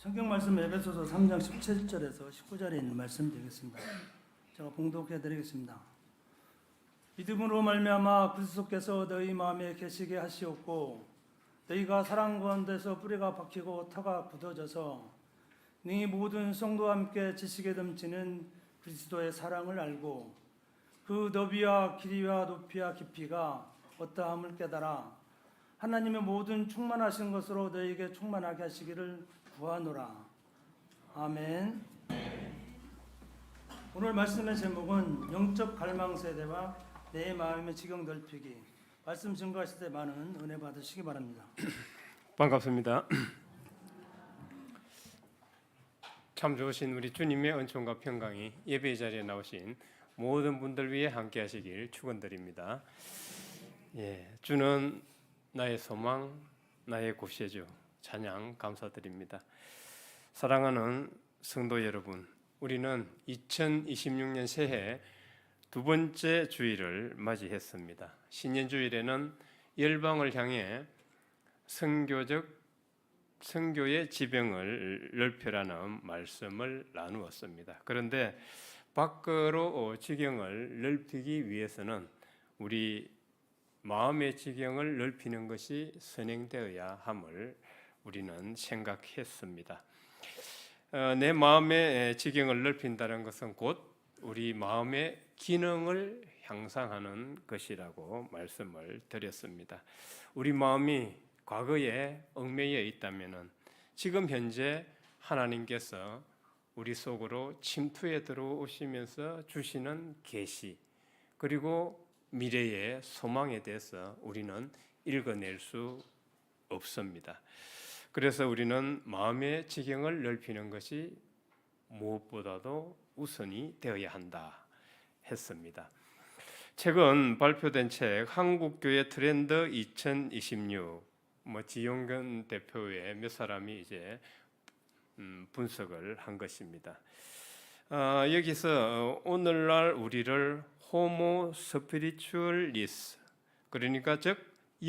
성경 말씀 에베소서 3장 17절에서 19절에 있는 말씀 되겠습니다. 제가 봉독해 드리겠습니다. 믿음으로 말미암아 그리스도께서 너희 마음에 계시게 하시었고 너희가 사랑 가운데서 뿌리가 박히고 터가 굳어져서 네 모든 성도와 함께 지식에 넘치는 그리스도의 사랑을 알고 그 너비와 길이와 높이와 깊이가 어떠함을 깨달아 하나님의 모든 충만하신 것으로 너희에게 충만하게 하시기를 구하노라. 아멘. 오늘 말씀의 제목은 영적 갈망 세대와 내 마음의 지경 넓히기. 말씀 증거하실 때 많은 은혜 받으시기 바랍니다. 반갑습니다. 참 좋으신 우리 주님의 은총과 평강이 예배의 자리에 나오신 모든 분들 위해 함께 하시길 축원드립니다. 주는 나의 소망, 나의 구세주. 찬양 감사드립니다. 사랑하는 성도 여러분, 우리는 2026년 새해 두 번째 주일을 맞이했습니다. 신년주일에는 열방을 향해 선교의 지병을 넓혀라는 말씀을 나누었습니다. 그런데 밖으로 지경을 넓히기 위해서는 우리 마음의 지경을 넓히는 것이 선행되어야 함을 우리는 생각했습니다. 내 마음의 지경을 넓힌다는 것은 곧 우리 마음의 기능을 향상하는 것이라고 말씀을 드렸습니다. 우리 마음이 과거에 얽매여 있다면 지금 현재 하나님께서 우리 속으로 침투해 들어오시면서 주시는 계시 그리고 미래의 소망에 대해서 우리는 읽어낼 수 없습니다. 그래서 우리는 마음의 지경을 넓히는 것이 무엇보다도 우선이 되어야 한다 했습니다. 최근 발표된 책 한국교회 트렌드 2026 지용근 대표의 몇 사람이 이제 분석을 한 것입니다. 여기서 오늘날 우리를 호모 스피리추얼리스 그러니까 즉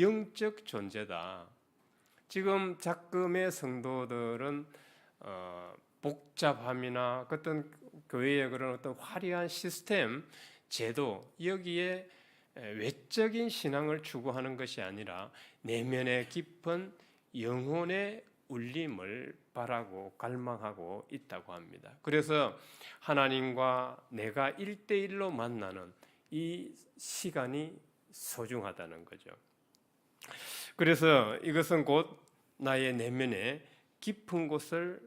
영적 존재다. 지금 작금의 성도들은 복잡함이나 어떤 교회의 그런 어떤 화려한 시스템, 제도 여기에 외적인 신앙을 추구하는 것이 아니라 내면의 깊은 영혼의 울림을 바라고 갈망하고 있다고 합니다. 그래서 하나님과 내가 1대1로 만나는 이 시간이 소중하다는 거죠. 그래서 이것은 곧 나의 내면의 깊은 곳을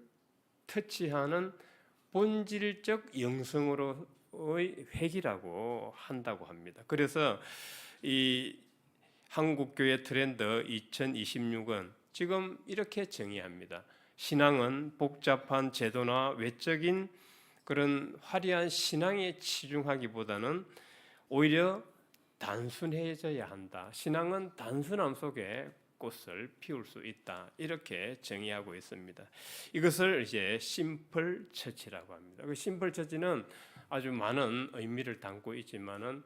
터치하는 본질적 영성으로의 회귀라고 한다고 합니다. 그래서 이 한국교회 트렌드 2026은 지금 이렇게 정의합니다. 신앙은 복잡한 제도나 외적인 그런 화려한 신앙에 치중하기보다는 오히려 단순해져야 한다. 신앙은 단순함 속에 꽃을 피울 수 있다. 이렇게 정의하고 있습니다. 이것을 이제 심플 처치라고 합니다. 그 심플 처치는 아주 많은 의미를 담고 있지만은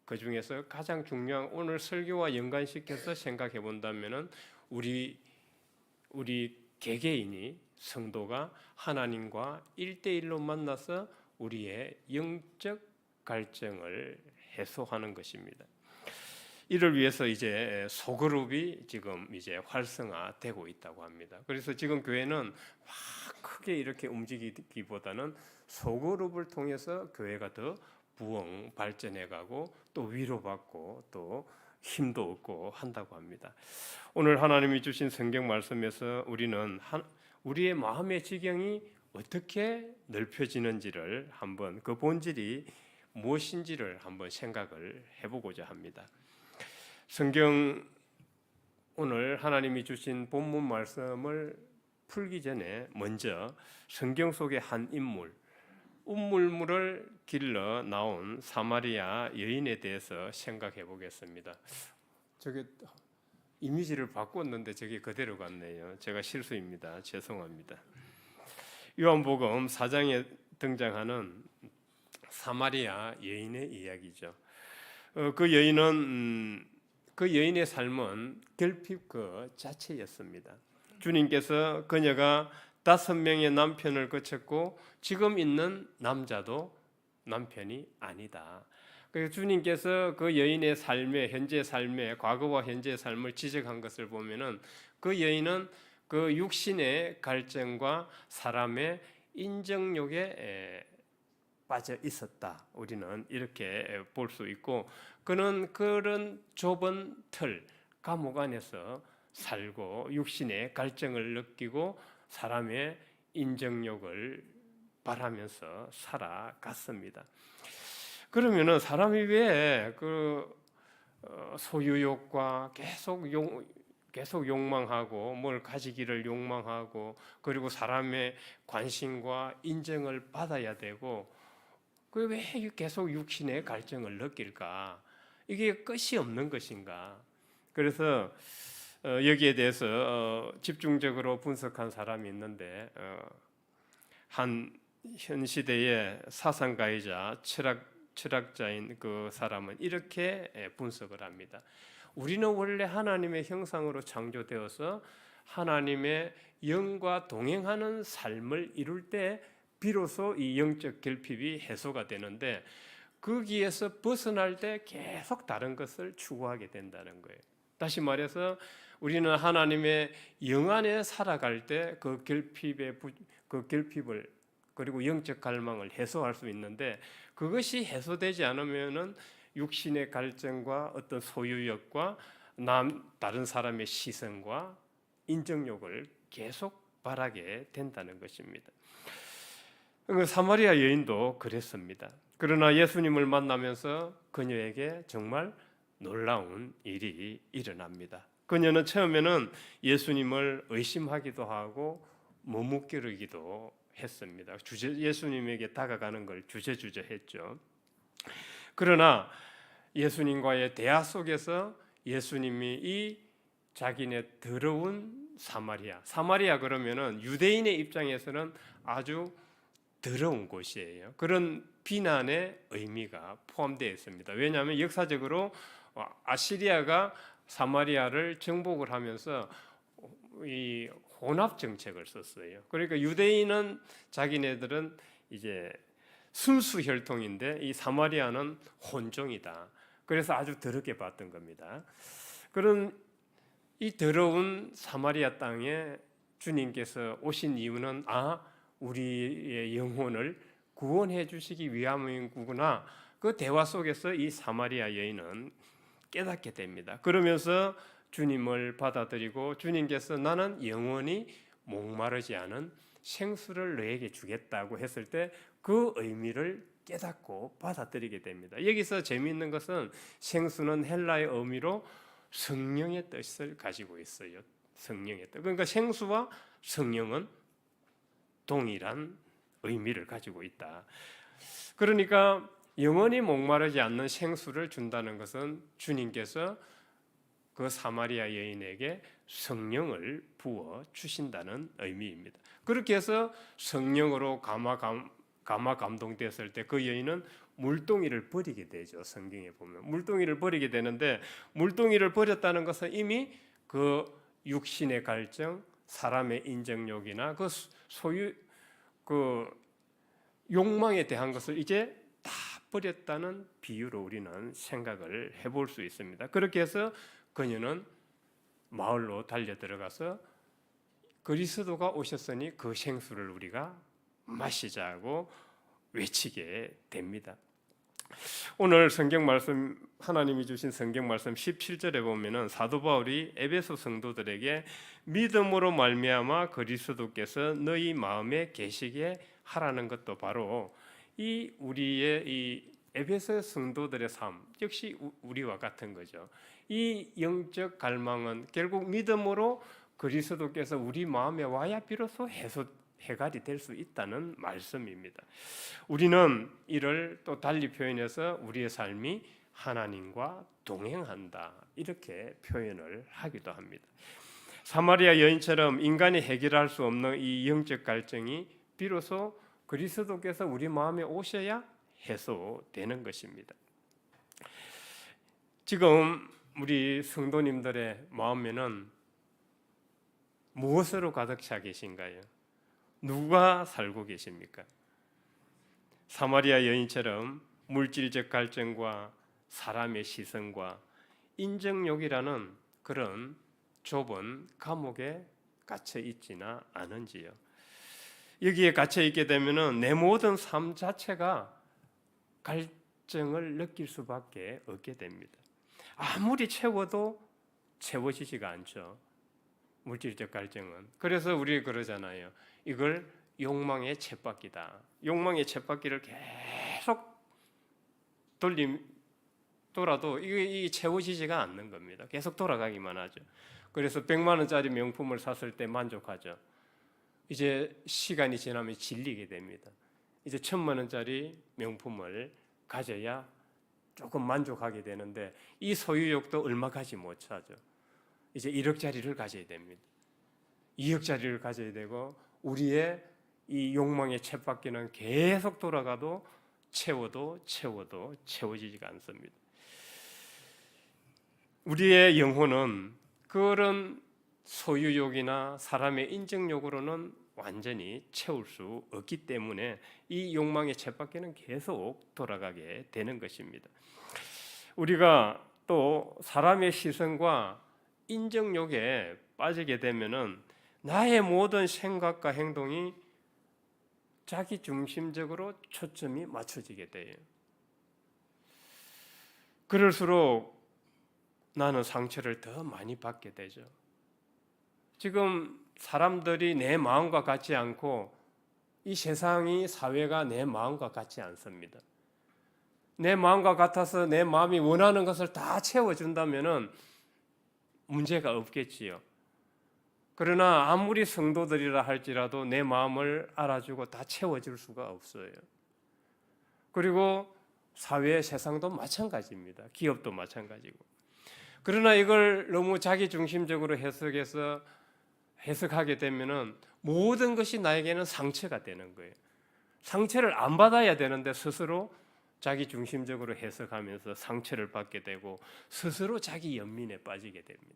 그 중에서 가장 중요한 오늘 설교와 연관시켜서 생각해 본다면은 우리 개개인이 성도가 하나님과 1대1로 만나서 우리의 영적 갈증을 해소하는 것입니다. 이를 위해서 이제 소그룹이 지금 이제 활성화되고 있다고 합니다. 그래서 지금 교회는 막 크게 이렇게 움직이기보다는 소그룹을 통해서 교회가 더 부흥 발전해가고 또 위로받고 또 힘도 얻고 한다고 합니다. 오늘 하나님이 주신 성경 말씀에서 우리는 우리의 마음의 지경이 어떻게 넓혀지는지를 한번 그 본질이 무엇인지를 한번 생각을 해보고자 합니다. 성경 오늘 하나님이 주신 본문 말씀을 풀기 전에 먼저 성경 속의 한 인물, 우물물을 길러 나온 사마리아 여인에 대해서 생각해 보겠습니다. 저게 이미지를 바꿨는데 저게 그대로 갔네요. 제가 실수입니다. 죄송합니다. 요한복음 4장에 등장하는 사마리아 여인의 이야기죠. 그 여인의 삶은 결핍 그 자체였습니다. 주님께서 그녀가 5명의 남편을 거쳤고 지금 있는 남자도 남편이 아니다. 그래서 주님께서 그 여인의 삶의 현재 삶의 과거와 현재의 삶을 지적한 것을 보면은 그 여인은 그 육신의 갈증과 사람의 인정욕에 빠져 있었다. 우리는 이렇게 볼 수 있고, 그는 그런 좁은 틀 감옥 안에서 살고 육신의 갈증을 느끼고 사람의 인정욕을 바라면서 살아갔습니다. 그러면은 사람이 왜 그 소유욕과 계속 욕망하고 뭘 가지기를 욕망하고 그리고 사람의 관심과 인정을 받아야 되고 그 왜 계속 육신의 갈증을 느낄까? 이게 끝이 없는 것인가? 그래서 여기에 대해서 집중적으로 분석한 사람이 있는데 한 현 시대의 사상가이자 철학자인 그 사람은 이렇게 분석을 합니다. 우리는 원래 하나님의 형상으로 창조되어서 하나님의 영과 동행하는 삶을 이룰 때 비로소 이 영적 결핍이 해소가 되는데 거기에서 벗어날 때 계속 다른 것을 추구하게 된다는 거예요. 다시 말해서 우리는 하나님의 영 안에 살아갈 때 그 결핍을 그리고 영적 갈망을 해소할 수 있는데 그것이 해소되지 않으면은 육신의 갈증과 어떤 소유욕과 다른 사람의 시선과 인정욕을 계속 바라게 된다는 것입니다. 사마리아 여인도 그랬습니다. 그러나 예수님을 만나면서 그녀에게 정말 놀라운 일이 일어납니다. 그녀는 처음에는 예수님을 의심하기도 하고 머뭇거리기도 했습니다. 예수님에게 다가가는 걸 주저주저했죠. 그러나 예수님과의 대화 속에서 예수님이 이 자기네 더러운 사마리아 그러면은 유대인의 입장에서는 아주 더러운 곳이에요. 그런 비난의 의미가 포함되어 있습니다. 왜냐하면 역사적으로 아시리아가 사마리아를 정복을 하면서 이 혼합 정책을 썼어요. 그러니까 유대인은 자기네들은 이제 순수 혈통인데 이 사마리아는 혼종이다. 그래서 아주 더럽게 봤던 겁니다. 그런 이 더러운 사마리아 땅에 주님께서 오신 이유는 우리의 영혼을 구원해 주시기 위함이구나. 그 대화 속에서 이 사마리아 여인은 깨닫게 됩니다. 그러면서 주님을 받아들이고 주님께서 나는 영원히 목마르지 않은 생수를 너에게 주겠다고 했을 때 그 의미를 깨닫고 받아들이게 됩니다. 여기서 재미있는 것은 생수는 헬라의 의미로 성령의 뜻을 가지고 있어요. 성령의 뜻. 그러니까 생수와 성령은 동일한 의미를 가지고 있다. 그러니까 영원히 목마르지 않는 생수를 준다는 것은 주님께서 그 사마리아 여인에게 성령을 부어 주신다는 의미입니다. 그렇게 해서 성령으로 감화 감동되었을 때 그 여인은 물동이를 버리게 되죠. 성경에 보면 물동이를 버리게 되는데 물동이를 버렸다는 것은 이미 그 육신의 갈증, 사람의 인정욕이나 그 소유 그 욕망에 대한 것을 이제 다 버렸다는 비유로 우리는 생각을 해볼 수 있습니다. 그렇게 해서 그녀는 마을로 달려 들어가서 그리스도가 오셨으니 그 생수를 우리가 마시자고 외치게 됩니다. 오늘 성경 말씀 하나님이 주신 성경 말씀 17절에 보면은 사도 바울이 에베소 성도들에게 믿음으로 말미암아 그리스도께서 너희 마음에 계시게 하라는 것도 바로 이 우리의 이 에베소 성도들의 삶 역시 우리와 같은 거죠. 이 영적 갈망은 결국 믿음으로 그리스도께서 우리 마음에 와야 비로소 해결이 될 수 있다는 말씀입니다. 우리는 이를 또 달리 표현해서 우리의 삶이 하나님과 동행한다 이렇게 표현을 하기도 합니다. 사마리아 여인처럼 인간이 해결할 수 없는 이 영적 갈증이 비로소 그리스도께서 우리 마음에 오셔야 해소되는 것입니다. 지금 우리 성도님들의 마음에는 무엇으로 가득 차 계신가요? 누가 살고 계십니까? 사마리아 여인처럼 물질적 갈증과 사람의 시선과 인정욕이라는 그런 좁은 감옥에 갇혀 있지나 않은지요. 여기에 갇혀 있게 되면은 내 모든 삶 자체가 갈증을 느낄 수밖에 없게 됩니다. 아무리 채워도 채워지지가 않죠. 물질적 갈증은. 그래서 우리 그러잖아요. 이걸 욕망의 쳇바퀴다. 욕망의 쳇바퀴를 계속 돌아도 이게 채워지지가 않는 겁니다. 계속 돌아가기만 하죠. 그래서 100만 원짜리 명품을 샀을 때 만족하죠. 이제 시간이 지나면 질리게 됩니다. 이제 1000만 원짜리 명품을 가져야 조금 만족하게 되는데 이 소유욕도 얼마 가지 못하죠. 이제 1억짜리를 가져야 됩니다. 2억짜리를 가져야 되고 우리의 이 욕망의 쳇바퀴는 계속 돌아가도 채워도 채워지지가 않습니다. 우리의 영혼은 그런 소유욕이나 사람의 인정욕으로는 완전히 채울 수 없기 때문에 이 욕망의 쳇바퀴는 계속 돌아가게 되는 것입니다. 우리가 또 사람의 시선과 인정욕에 빠지게 되면은 나의 모든 생각과 행동이 자기 중심적으로 초점이 맞춰지게 돼요. 그럴수록 나는 상처를 더 많이 받게 되죠. 지금 사람들이 내 마음과 같지 않고 이 세상이 사회가 내 마음과 같지 않습니다. 내 마음과 같아서 내 마음이 원하는 것을 다 채워준다면은 문제가 없겠지요. 그러나 아무리 성도들이라 할지라도 내 마음을 알아주고 다 채워줄 수가 없어요. 그리고 사회 세상도 마찬가지입니다. 기업도 마찬가지고. 그러나 이걸 너무 자기중심적으로 해석하게 되면은 모든 것이 나에게는 상처가 되는 거예요. 상처를 안 받아야 되는데 스스로 자기중심적으로 해석하면서 상처를 받게 되고 스스로 자기 연민에 빠지게 됩니다.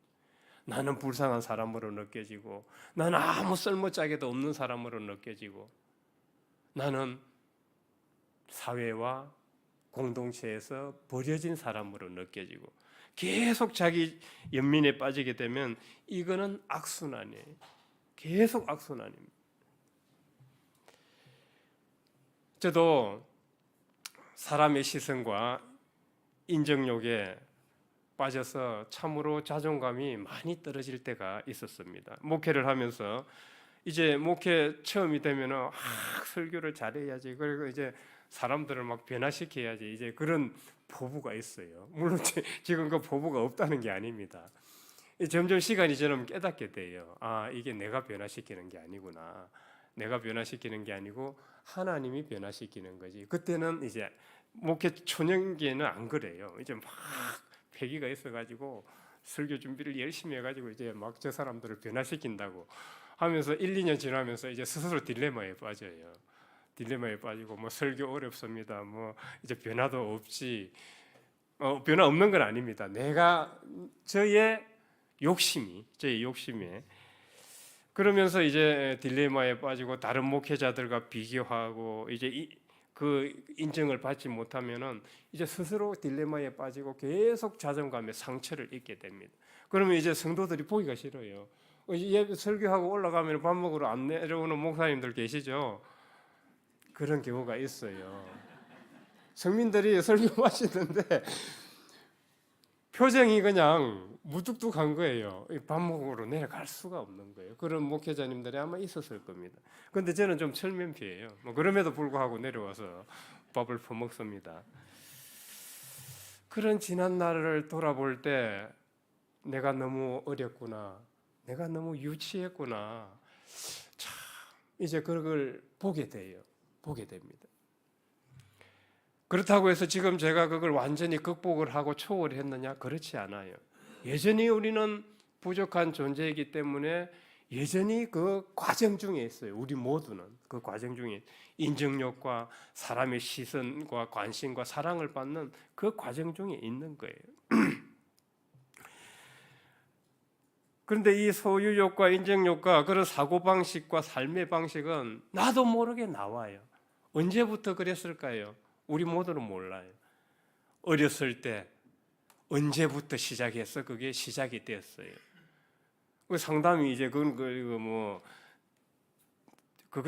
나는 불쌍한 사람으로 느껴지고 나는 아무 쓸모짝에도 없는 사람으로 느껴지고 나는 사회와 공동체에서 버려진 사람으로 느껴지고 계속 자기 연민에 빠지게 되면 이거는 악순환이에요. 계속 악순환입니다. 저도 사람의 시선과 인정욕에 빠져서 참으로 자존감이 많이 떨어질 때가 있었습니다. 목회를 하면서 이제 목회 처음이 되면은 설교를 잘해야지. 그리고 이제 사람들을 막 변화시켜야지. 이제 그런 포부가 있어요. 물론 지금 그 포부가 없다는 게 아닙니다. 점점 시간이 지나면 깨닫게 돼요. 아, 이게 내가 변화시키는 게 아니구나. 내가 변화시키는 게 아니고 하나님이 변화시키는 거지. 그때는 이제 목회 초년기에는 안 그래요. 이제 막 패기가 있어가지고 설교 준비를 열심히 해가지고 이제 막 저 사람들을 변화시킨다고 하면서 1, 2년 지나면서 이제 스스로 딜레마에 빠져요. 딜레마에 빠지고 뭐 설교 어렵습니다. 뭐 이제 변화도 없지. 변화 없는 건 아닙니다. 내가 저의 욕심에 그러면서 이제 딜레마에 빠지고 다른 목회자들과 비교하고 이제 그 인정을 받지 못하면은 이제 스스로 딜레마에 빠지고 계속 자존감에 상처를 입게 됩니다. 그러면 이제 성도들이 보기가 싫어요. 예배 설교하고 올라가면 밥 먹으러 안 내려오는 목사님들 계시죠? 그런 경우가 있어요. 성민들이 설교 마시는데 표정이 그냥 무뚝뚝한 거예요. 밥 먹으러 내려갈 수가 없는 거예요. 그런 목회자님들이 아마 있었을 겁니다. 그런데 저는 좀 철면피예요. 그럼에도 불구하고 내려와서 밥을 퍼먹습니다. 그런 지난 날을 돌아볼 때 내가 너무 어렸구나. 내가 너무 유치했구나. 참 이제 그걸 보게 됩니다. 그렇다고 해서 지금 제가 그걸 완전히 극복을 하고 초월했느냐? 그렇지 않아요. 여전히 우리는 부족한 존재이기 때문에 여전히 그 과정 중에 있어요. 우리 모두는 그 과정 중에 인정력과 사람의 시선과 관심과 사랑을 받는 그 과정 중에 있는 거예요. 그런데 이 소유욕과 인정욕과 그런 사고방식과 삶의 방식은 나도 모르게 나와요. 언제부터 그랬을까요? 우리 모두는 몰라요. 어렸을 때 언제부터 시작해서 그게 시작이 됐어요. 그 상담이 이제 그거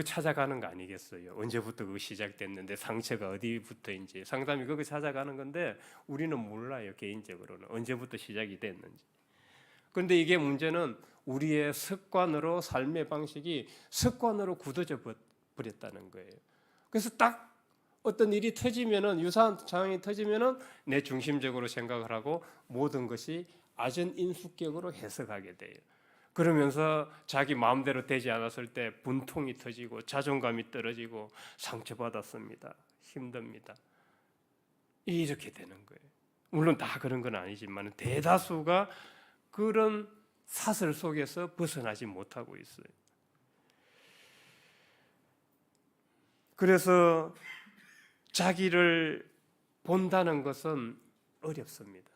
찾아가는 거 아니겠어요? 언제부터 그거 시작됐는데 상처가 어디부터인지 상담이 그거 찾아가는 건데 우리는 몰라요. 개인적으로는 언제부터 시작이 됐는지. 그런데 이게 문제는 우리의 습관으로 삶의 방식이 습관으로 굳어져 버렸다는 거예요. 그래서 딱 어떤 일이 터지면은 유사한 상황이 터지면은 내 중심적으로 생각을 하고 모든 것이 아전인수격으로 해석하게 돼요. 그러면서 자기 마음대로 되지 않았을 때 분통이 터지고 자존감이 떨어지고 상처받았습니다. 힘듭니다. 이렇게 되는 거예요. 물론 다 그런 건 아니지만 대다수가 그런 사슬 속에서 벗어나지 못하고 있어요. 그래서 자기를 본다는 것은 어렵습니다.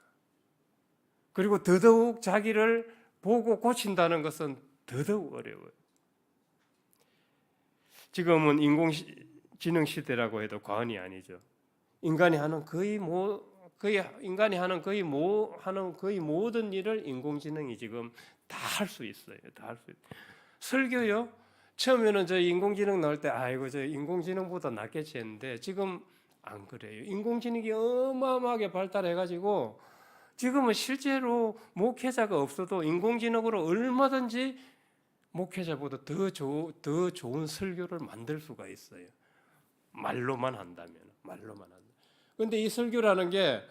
그리고 더더욱 자기를 보고 고친다는 것은 더더욱 어려워요. 지금은 인공지능 시대라고 해도 과언이 아니죠. 인간이 하는 거의 모든 일을 인공지능이 지금 다 할 수 있어요. 다 할 수 있어요. 설교요. 처음에는 저 인공지능 나올 때 아이고 저 인공지능보다 낫겠지 했는데 지금 안 그래요. 인공지능이 어마어마하게 발달해가지고 지금은 실제로 목회자가 없어도 인공지능으로 얼마든지 목회자보다 더 좋은 설교를 만들 수가 있어요. 말로만 한다면. 그런데 이 설교라는 게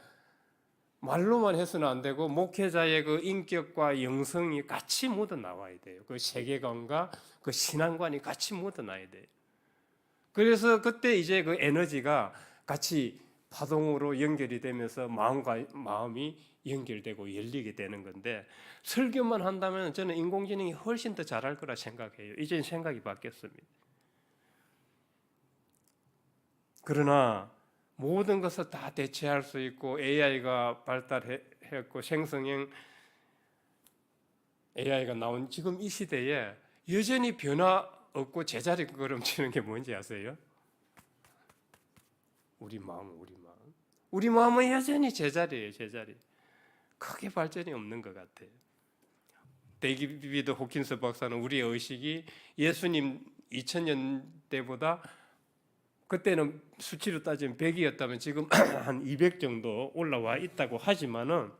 말로만 해서는 안 되고 목회자의 그 인격과 영성이 같이 묻어 나와야 돼요. 그 세계관과 그 신앙관이 같이 묻어 나야 돼요. 그래서 그때 이제 그 에너지가 같이 파동으로 연결이 되면서 마음과 마음이 연결되고 열리게 되는 건데 설교만 한다면 저는 인공지능이 훨씬 더 잘할 거라 생각해요. 이제 생각이 바뀌었습니다. 그러나 모든 것을 다 대체할 수 있고 AI가 발달했고 생성형 AI가 나온 지금 이 시대에 여전히 변화 없고 제자리 걸음치는 게 뭔지 아세요? 우리 마음은 여전히 제자리예요. 크게 발전이 없는 것 같아요. 데이비드 호킨스 박사는 우리의 의식이 예수님 2000년 때보다 그때는 수치로 따지면 100이었다면 지금 한 200 정도 올라와 있다고 하지만은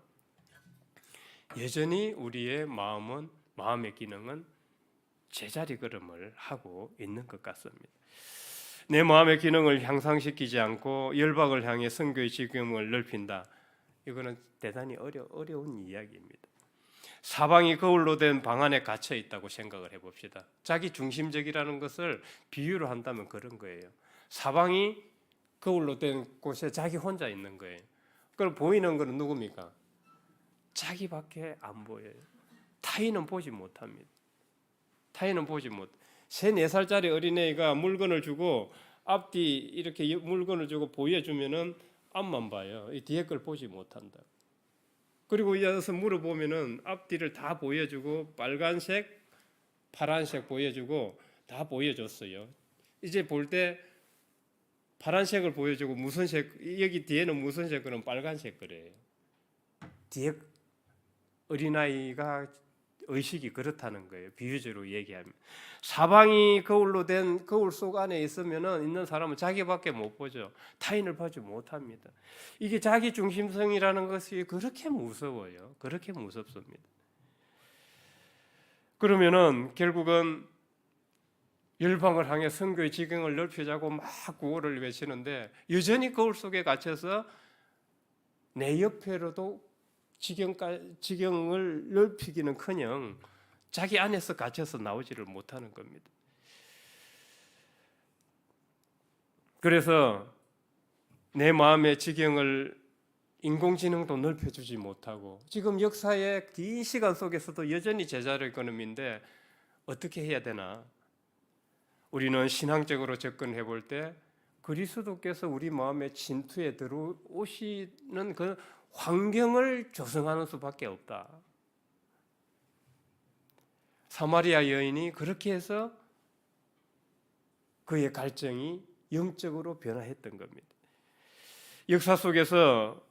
여전히 우리의 마음의 기능은 제자리 걸음을 하고 있는 것 같습니다. 내 마음의 기능을 향상시키지 않고 열방을 향해 선교의 지경을 넓힌다. 이거는 대단히 어려운 이야기입니다. 사방이 거울로 된 방 안에 갇혀 있다고 생각을 해봅시다. 자기 중심적이라는 것을 비유로 한다면 그런 거예요. 사방이 거울로 된 곳에 자기 혼자 있는 거예요. 그럼 보이는 것은 누굽니까? 자기밖에 안 보여요. 타인은 보지 못합니다. 3, 4살짜리 어린애가 물건을 주고 앞뒤 이렇게 물건을 주고 보여주면은 앞만 봐요. 이 뒤에 걸 보지 못한다. 그리고 이어서 물어보면은 앞뒤를 다 보여주고 빨간색, 파란색 보여주고 다 보여줬어요. 이제 볼 때 파란색을 보여주고 무슨 색, 여기 뒤에는 무슨 색, 그럼 빨간색 그래요. 뒤에 어린아이가 의식이 그렇다는 거예요. 비유적으로 얘기하면 사방이 거울로 된 거울 속 안에 있는 사람은 자기밖에 못 보죠. 타인을 보지 못합니다. 이게 자기 중심성이라는 것이 그렇게 무서워요. 그렇게 무섭습니다. 그러면은 결국은 열방을 향해 선교의 지경을 넓히자고 막 구호를 외치는데 여전히 거울 속에 갇혀서 내 옆에로도 지경을 넓히기는커녕 자기 안에서 갇혀서 나오지를 못하는 겁니다. 그래서 내 마음의 지경을 인공지능도 넓혀주지 못하고 지금 역사의 긴 시간 속에서도 여전히 제자리 걸음인데 어떻게 해야 되나? 우리는 신앙적으로 접근해 볼 때 그리스도께서 우리 마음의 진투에 들어오시는 그 환경을 조성하는 수밖에 없다. 사마리아 여인이 그렇게 해서 그의 갈증이 영적으로 변화했던 겁니다. 역사 속에서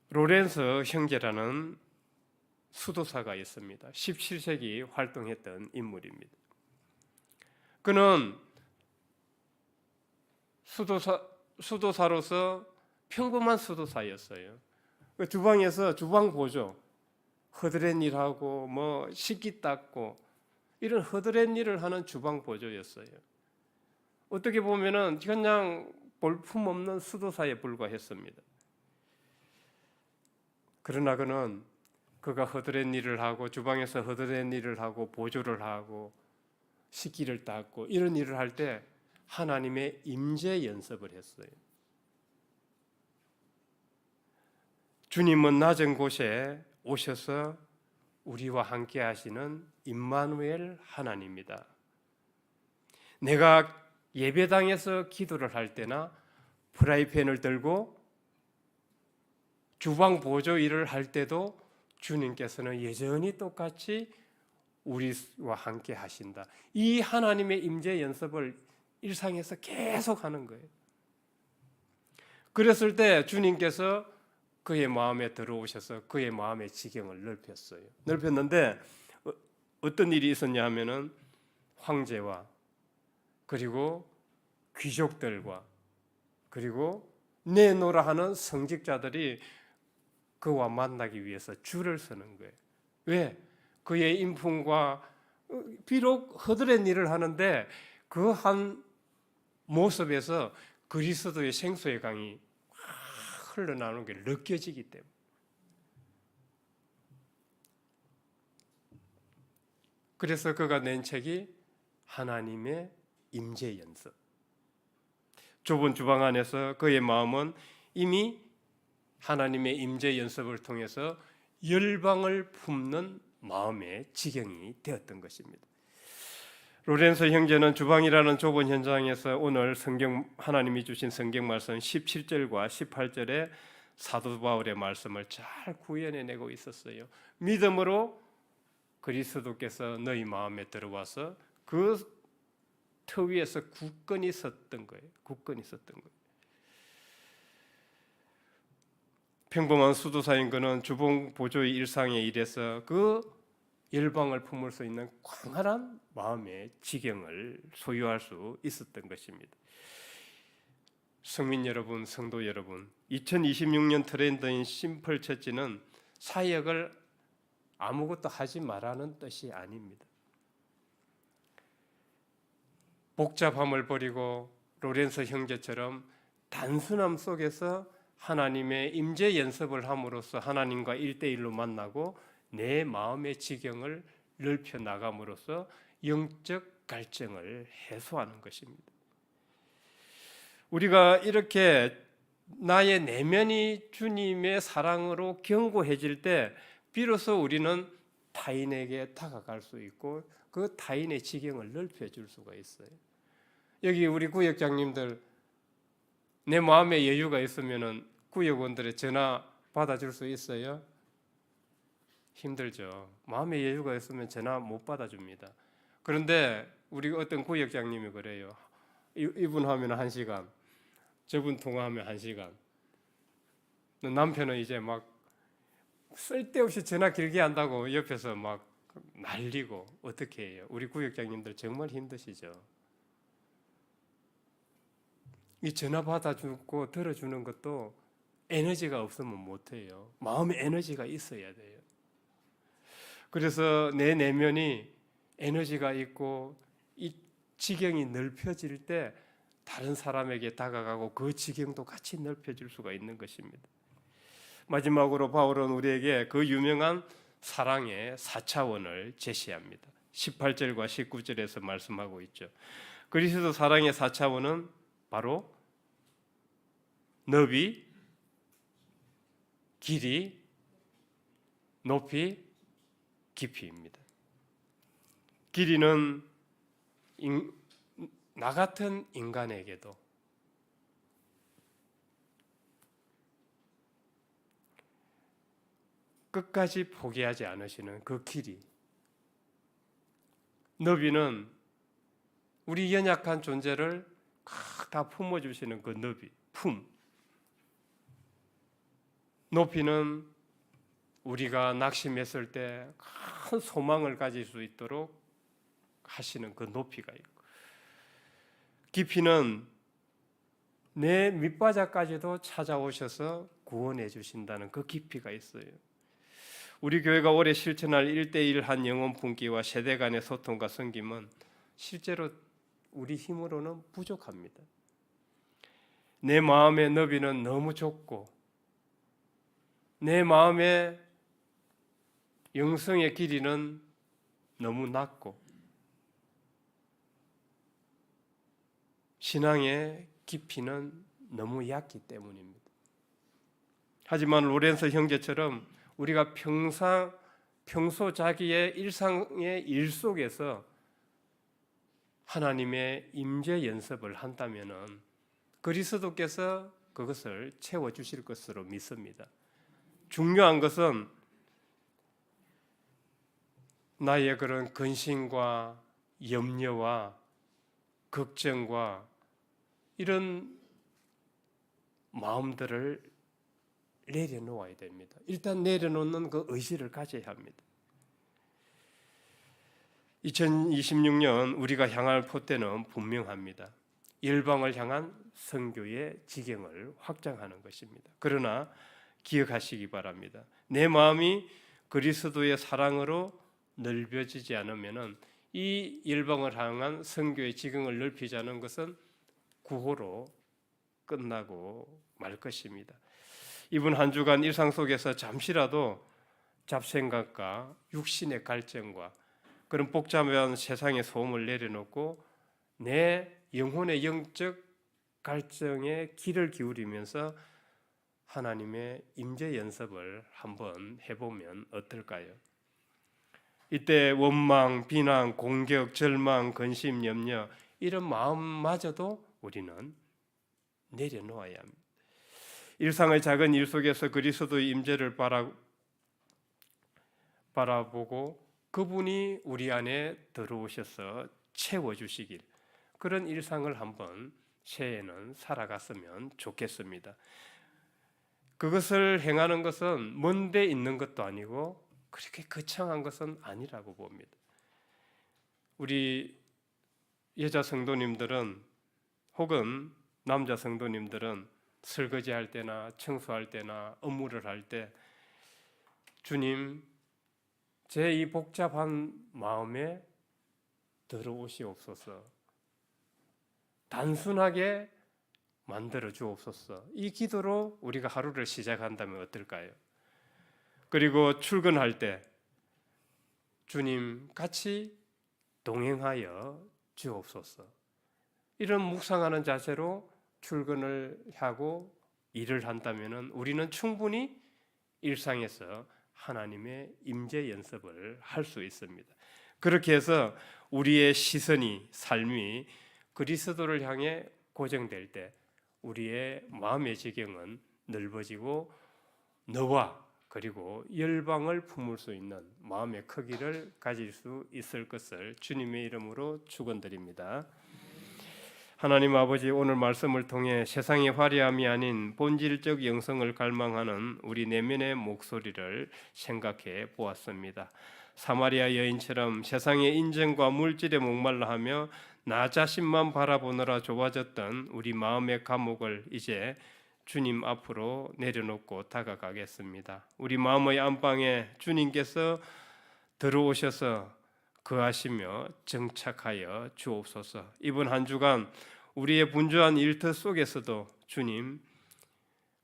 로렌서 형제라는 수도사가 있습니다. 17세기 활동했던 인물입니다. 그는 수도사로서 평범한 수도사였어요. 주방에서 주방 보조, 허드렛 일하고 뭐 식기 닦고 이런 허드렛 일을 하는 주방 보조였어요. 어떻게 보면은 그냥 볼품 없는 수도사에 불과했습니다. 그러나 그는 그가 허드렛 일을 하고 주방에서 허드렛 일을 하고 보조를 하고 식기를 닦고 이런 일을 할 때 하나님의 임재 연습을 했어요. 주님은 낮은 곳에 오셔서 우리와 함께 하시는 임마누엘 하나님이다. 내가 예배당에서 기도를 할 때나 프라이팬을 들고 주방 보조 일을 할 때도 주님께서는 여전히 똑같이 우리와 함께 하신다. 이 하나님의 임재 연습을 일상에서 계속 하는 거예요. 그랬을 때 주님께서 그의 마음에 들어오셔서 그의 마음의 지경을 넓혔어요. 넓혔는데 어떤 일이 있었냐 하면은 황제와 그리고 귀족들과 그리고 내노라 하는 성직자들이 그와 만나기 위해서 줄을 서는 거예요. 왜? 그의 인품과 비록 허드렛 일을 하는데 그 한 모습에서 그리스도의 생수의 강이 흘러나오는 게 느껴지기 때문에. 그래서 그가 낸 책이 하나님의 임재 연습. 좁은 주방 안에서 그의 마음은 이미 하나님의 임재 연습을 통해서 열방을 품는 마음의 지경이 되었던 것입니다. 로렌서 형제는 주방이라는 좁은 현장에서 오늘 하나님이 주신 성경 말씀 17절과 18절의 사도 바울의 말씀을 잘 구현해내고 있었어요. 믿음으로 그리스도께서 너희 마음에 들어와서 그 터 위에서 굳건히 섰던 거예요. 굳건히 섰던 거예요. 평범한 수도사인 그는 주방 보조의 일상의 일에서 그 열방을 품을 수 있는 광활한 마음의 지경을 소유할 수 있었던 것입니다. 성민 여러분, 성도 여러분, 2026년 트렌드인 심플 처치는 사역을 아무것도 하지 말라는 뜻이 아닙니다. 복잡함을 버리고 로렌서 형제처럼 단순함 속에서 하나님의 임재 연습을 함으로써 하나님과 1대1로 만나고 내 마음의 지경을 넓혀 나감으로써 영적 갈증을 해소하는 것입니다. 우리가 이렇게 나의 내면이 주님의 사랑으로 견고해질 때 비로소 우리는 타인에게 다가갈 수 있고 그 타인의 지경을 넓혀줄 수가 있어요. 여기 우리 구역장님들 내 마음에 여유가 있으면 구역원들의 전화 받아줄 수 있어요? 힘들죠. 마음에 여유가 있으면 전화 못 받아줍니다. 그런데 우리 어떤 구역장님이 그래요. 이분 하면 1시간, 저분 통화하면 1시간. 남편은 이제 막 쓸데없이 전화 길게 한다고 옆에서 막 날리고 어떻게 해요? 우리 구역장님들 정말 힘드시죠? 이 전화 받아주고 들어주는 것도 에너지가 없으면 못해요. 마음에 에너지가 있어야 돼요. 그래서 내 내면이 에너지가 있고 이 지경이 넓혀질 때 다른 사람에게 다가가고 그 지경도 같이 넓혀질 수가 있는 것입니다. 마지막으로 바울은 우리에게 그 유명한 사랑의 4차원을 제시합니다. 18절과 19절에서 말씀하고 있죠. 그리스도 사랑의 4차원은 바로 너비, 길이, 높이, 깊이입니다. 길이는 나 같은 인간에게도 끝까지 포기하지 않으시는 그 길이, 너비는 우리 연약한 존재를 다 품어주시는 그 너비, 품. 높이는 우리가 낙심했을 때 큰 소망을 가질 수 있도록 하시는 그 높이가 있고, 깊이는 내 밑바닥까지도 찾아오셔서 구원해 주신다는 그 깊이가 있어요. 우리 교회가 올해 실천할 1:1 한 영혼 품기와 세대 간의 소통과 섬김은 실제로 우리 힘으로는 부족합니다. 내 마음의 너비는 너무 좁고 내 마음의 영성의 길이는 너무 낮고 신앙의 깊이는 너무 얕기 때문입니다. 하지만 로렌서 형제처럼 우리가 평소 자기의 일상의 일 속에서 하나님의 임재 연습을 한다면은 그리스도께서 그것을 채워 주실 것으로 믿습니다. 중요한 것은 나의 그런 근심과 염려와 걱정과 이런 마음들을 내려놓아야 됩니다. 일단 내려놓는 그 의지를 가져야 합니다. 2026년 우리가 향할 포대는 분명합니다. 열방을 향한 선교의 지경을 확장하는 것입니다. 그러나 기억하시기 바랍니다. 내 마음이 그리스도의 사랑으로 넓혀지지 않으면 이 열방을 향한 선교의 지경을 넓히자는 것은 구호로 끝나고 말 것입니다. 이번 한 주간 일상 속에서 잠시라도 잡생각과 육신의 갈증과 그런 복잡한 세상의 소음을 내려놓고 내 영혼의 영적 갈증에 귀를 기울이면서 하나님의 임재 연습을 한번 해보면 어떨까요? 이때 원망, 비난, 공격, 절망, 근심, 염려 이런 마음마저도 우리는 내려놓아야 합니다. 일상의 작은 일 속에서 그리스도의 임재를 바라보고 그분이 우리 안에 들어오셔서 채워주시길, 그런 일상을 한번 새해에는 살아갔으면 좋겠습니다. 그것을 행하는 것은 먼데 있는 것도 아니고 그렇게 거창한 것은 아니라고 봅니다. 우리 여자 성도님들은 혹은 남자 성도님들은 설거지할 때나 청소할 때나 업무를 할 때 주님, 제 이 복잡한 마음에 들어오시옵소서, 단순하게 만들어 주옵소서, 이 기도로 우리가 하루를 시작한다면 어떨까요? 그리고 출근할 때 주님 같이 동행하여 주옵소서, 이런 묵상하는 자세로 출근을 하고 일을 한다면 우리는 충분히 일상에서 하나님의 임재 연습을 할 수 있습니다. 그렇게 해서 우리의 시선이, 삶이 그리스도를 향해 고정될 때 우리의 마음의 지경은 넓어지고 너와 그리고 열방을 품을 수 있는 마음의 크기를 가질 수 있을 것을 주님의 이름으로 축원드립니다. 하나님 아버지, 오늘 말씀을 통해 세상의 화려함이 아닌 본질적 영성을 갈망하는 우리 내면의 목소리를 생각해 보았습니다. 사마리아 여인처럼 세상의 인정과 물질에 목말라 하며 나 자신만 바라보느라 좁아졌던 우리 마음의 감옥을 이제 주님 앞으로 내려놓고 다가가겠습니다. 우리 마음의 안방에 주님께서 들어오셔서 거하시며 정착하여 주옵소서. 이번 한 주간 우리의 분주한 일터 속에서도 주님,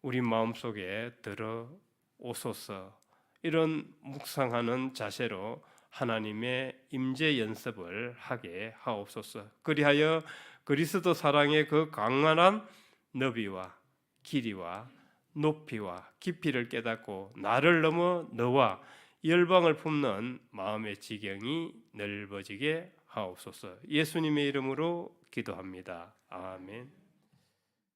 우리 마음속에 들어오소서, 이런 묵상하는 자세로 하나님의 임재 연습을 하게 하옵소서. 그리하여 그리스도 사랑의 그 강만한 너비와 길이와 높이와 깊이를 깨닫고 나를 넘어 너와 열방을 품는 마음의 지경이 넓어지게 하옵소서. 예수님의 이름으로 기도합니다. 아멘.